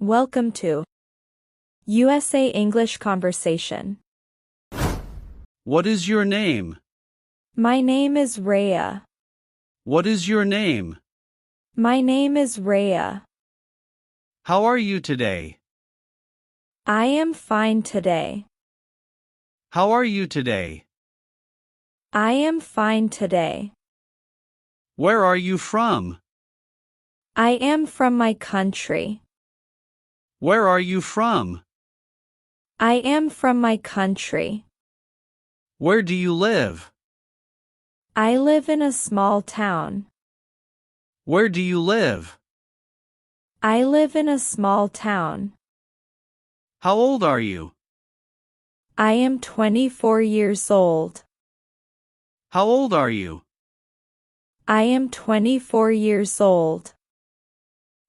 Welcome to USA English Conversation. What is your name? My name is Rhea. What is your name? My name is Rhea. How are you today? I am fine today. How are you today? I am fine today. Where are you from? I am from my country. Where are you from? I am from my country. Where do you live? I live in a small town. Where do you live? I live in a small town. How old are you? I am 24 years old. How old are you? I am 24 years old.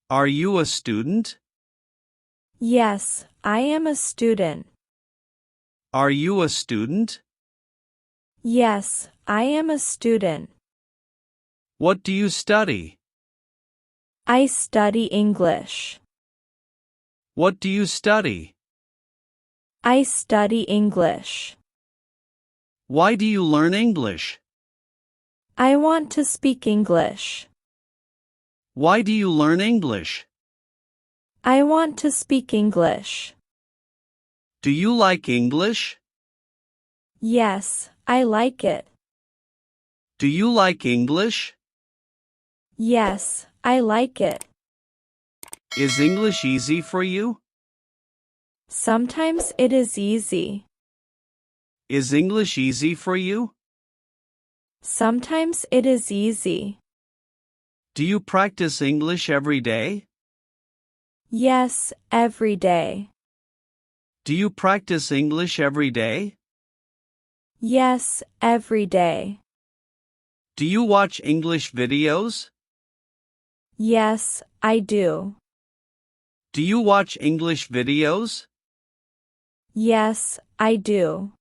Are you a student? Yes, I am a student. Are you a student? Yes, I am a student. What do you study? I study English. What do you study? I study English. Why do you learn English? I want to speak English. Why do you learn English? I want to speak English. Do you like English? Yes, I like it. Do you like English? Yes, I like it. Is English easy for you? Sometimes it is easy. Is English easy for you? Sometimes it is easy. Do you practice English every day? Yes, every day. Do you practice English every day? Yes, every day. Do you watch English videos? Yes, I do. Do you watch English videos? Yes, I do.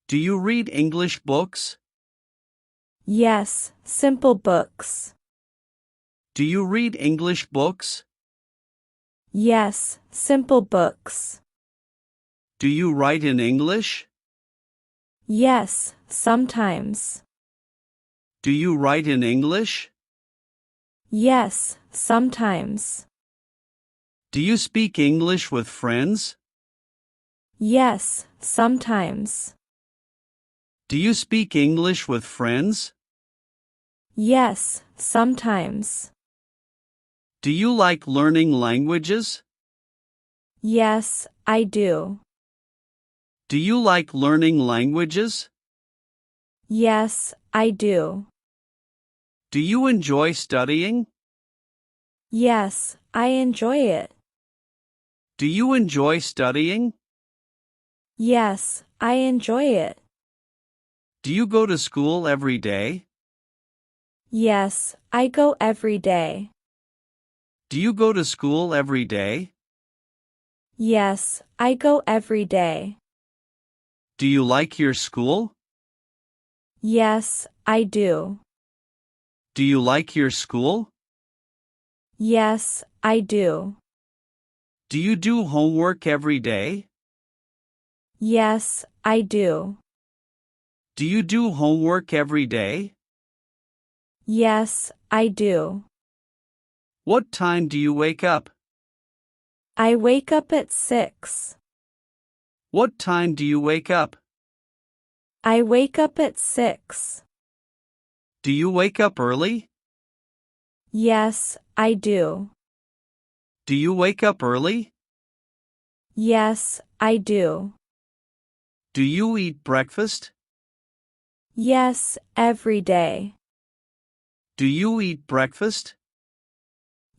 Do you read English books? Yes, simple books. Do you read English books? Yes, simple books. Do you write in English? Yes, sometimes. Do you write in English? Yes, sometimes. Do you speak English with friends? Yes, sometimes. Do you speak English with friends? Yes, sometimes. Do you like learning languages? Yes, I do. Do you like learning languages? Yes, I do. Do you enjoy studying? Yes, I enjoy it. Do you enjoy studying? Yes, I enjoy it. Do you go to school every day? Yes, I go every day. Do you go to school every day? Yes, I go every day. Do you like your school? Yes, I do. Do you like your school? Yes, I do. Do you do homework every day? Yes, I do. Do you do homework every day? Yes, I do. What time do you wake up? I wake up at 6. What time do you wake up? I wake up at 6. Do you wake up early? Yes, I do. Do you wake up early? Yes, I do. Do you eat breakfast? Yes, every day. Do you eat breakfast?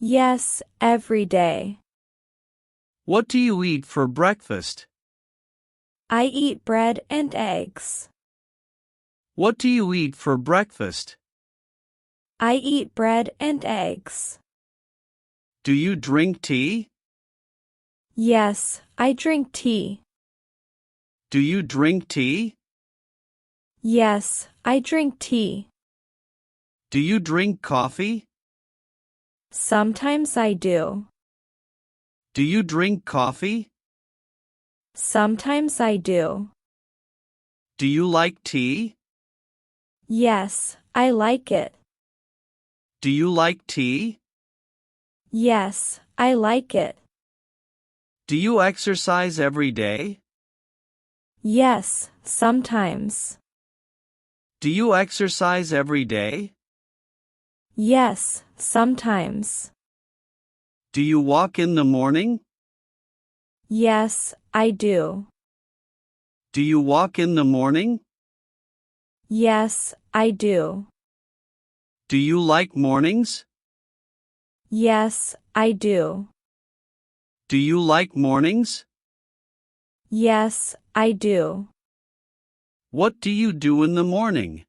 Yes, every day. What do you eat for breakfast? I eat bread and eggs. What do you eat for breakfast? I eat bread and eggs. Do you drink tea? Yes, I drink tea. Do you drink tea? Yes, I drink tea. Do you drink coffee? Sometimes I do. Do you drink coffee? Sometimes I do. Do you like tea? Yes, I like it. Do you like tea? Yes, I like it. Do you exercise every day? Yes, sometimes. Do you exercise every day? Yes, sometimes. Do you walk in the morning? Yes, I do. Do you walk in the morning? Yes, I do. Do you like mornings? Yes, I do. Do you like mornings? Yes, I do. What do you do in the morning?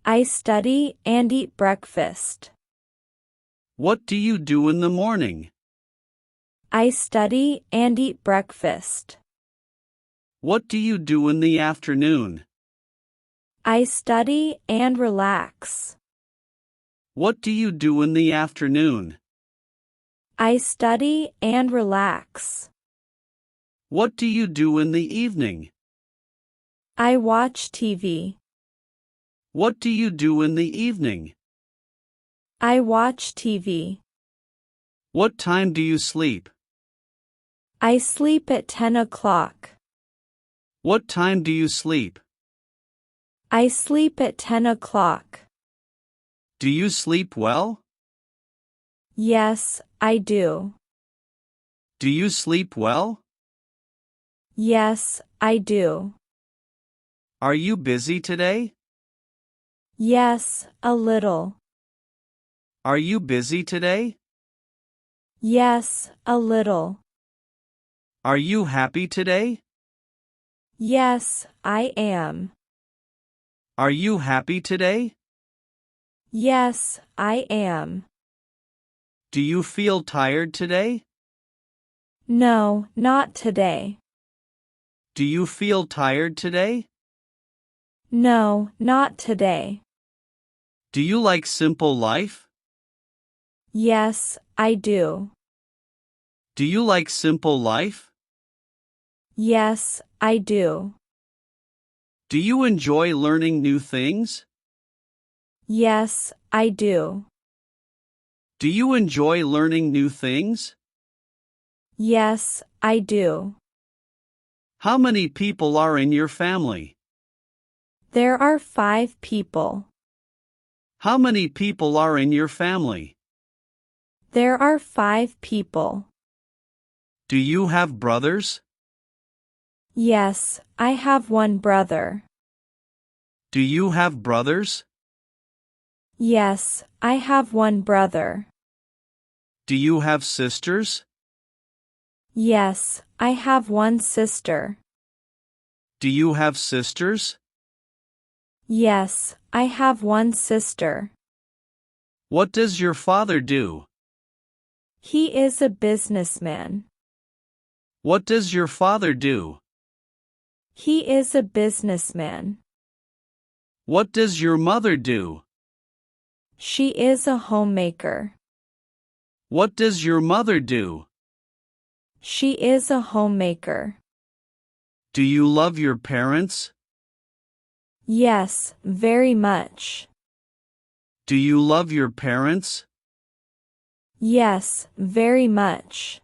I study and eat breakfast. What do you do in the morning? I study and eat breakfast. What do you do in the afternoon? I study and relax. What do you do in the afternoon? I study and relax. What do you do in the evening? I watch TV. What do you do in the evening? I watch TV. What time do you sleep? I sleep at 10 o'clock. What time do you sleep? I sleep at 10 o'clock. Do you sleep well? Yes, I do. Do you sleep well? Yes, I do. Are you busy today? Yes, a little. Are you busy today? Yes, a little. Are you happy today? Yes, I am. Are you happy today? Yes, I am. Do you feel tired today? No, not today. Do you feel tired today? No, not today. Do you like simple life? Yes, I do. Do you like simple life? Yes, I do. Do you enjoy learning new things? Yes, I do. Do you enjoy learning new things? Yes, I do. How many people are in your family? There are 5 people. How many people are in your family? There are 5 people. Do you have brothers? Yes, I have one brother. Do you have brothers? Yes, I have one brother. Do you have sisters? Yes, I have one sister. Do you have sisters? Yes, I have one sister. What does your father do? He is a businessman. What does your father do? He is a businessman. What does your mother do? She is a homemaker. What does your mother do? She is a homemaker. Do you love your parents? Yes, very much. Do you love your parents? Yes, very much.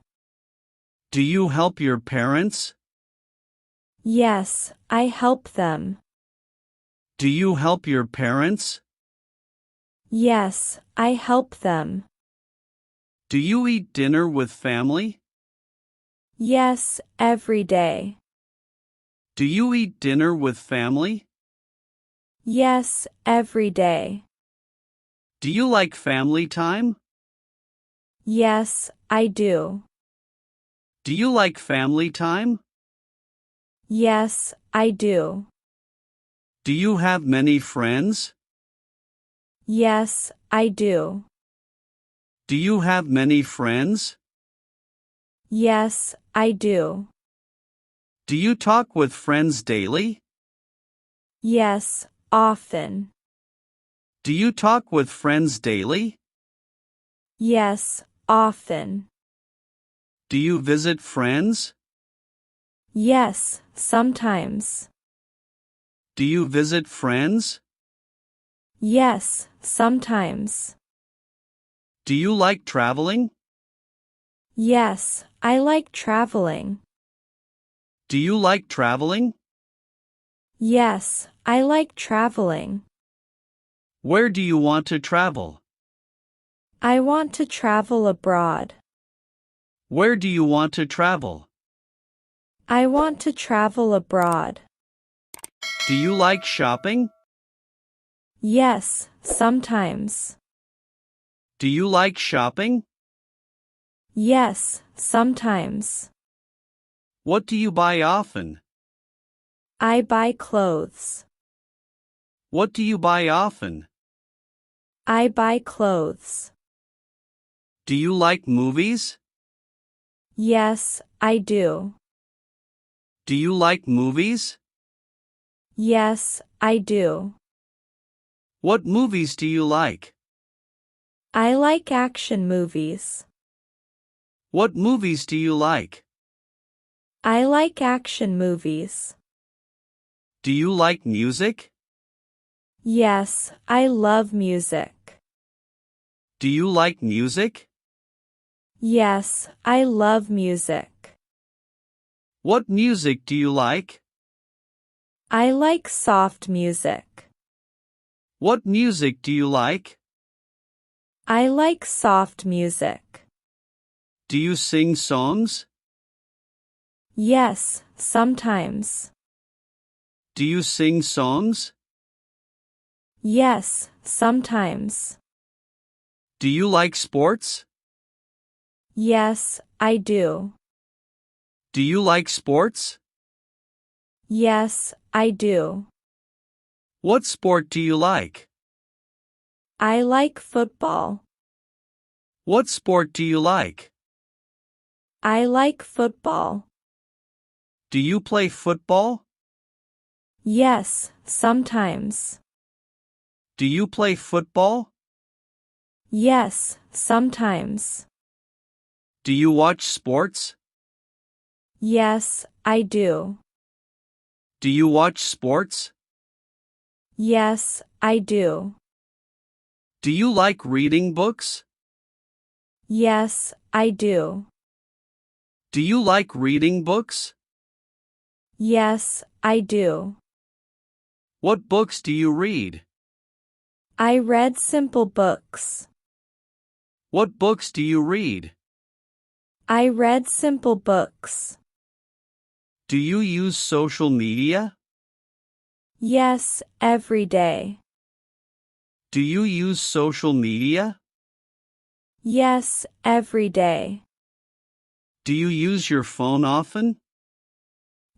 Do you help your parents? Yes, I help them. Do you help your parents? Yes, I help them. Do you eat dinner with family? Yes, every day. Do you eat dinner with family? Yes, every day. Do you like family time? Yes, I do. Do you like family time? Yes, I do. Do you have many friends? Yes, I do. Do you have many friends? Yes, I do. Do you talk with friends daily? Yes, often. Do you talk with friends daily? Yes, often. Do you visit friends? Yes, sometimes. Do you visit friends? Yes, sometimes. Do you like traveling? Yes, I like traveling. Do you like traveling? Yes, I like traveling. Where do you want to travel? I want to travel abroad. Where do you want to travel? I want to travel abroad. Do you like shopping? Yes, sometimes. Do you like shopping? Yes, sometimes. What do you buy often? I buy clothes. What do you buy often? I buy clothes. Do you like movies? Yes, I do. Do you like movies? Yes, I do. What movies do you like? I like action movies. What movies do you like? I like action movies. Do you like music? Yes, I love music. Do you like music? Yes, I love music. What music do you like? I like soft music. What music do you like? I like soft music. Do you sing songs? Yes, sometimes. Do you sing songs? Yes, sometimes. Do you like sports? Yes, I do. Do you like sports? Yes, I do. What sport do you like? I like football. What sport do you like? I like football. Do you play football? Yes, sometimes. Do you play football? Yes, sometimes. Do you watch sports? Yes, I do. Do you watch sports? Yes, I do. Do you like reading books? Yes, I do. Do you like reading books? Yes, I do. What books do you read? I read simple books. What books do you read? I read simple books. Do you use social media? Yes, every day. Do you use social media? Yes, every day. Do you use your phone often?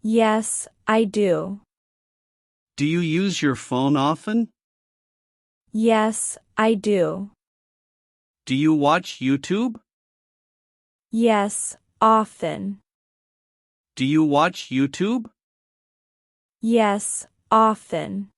Yes, I do. Do you use your phone often? Yes, I do. Do you watch YouTube? Yes, often. Do you watch YouTube? Yes, often.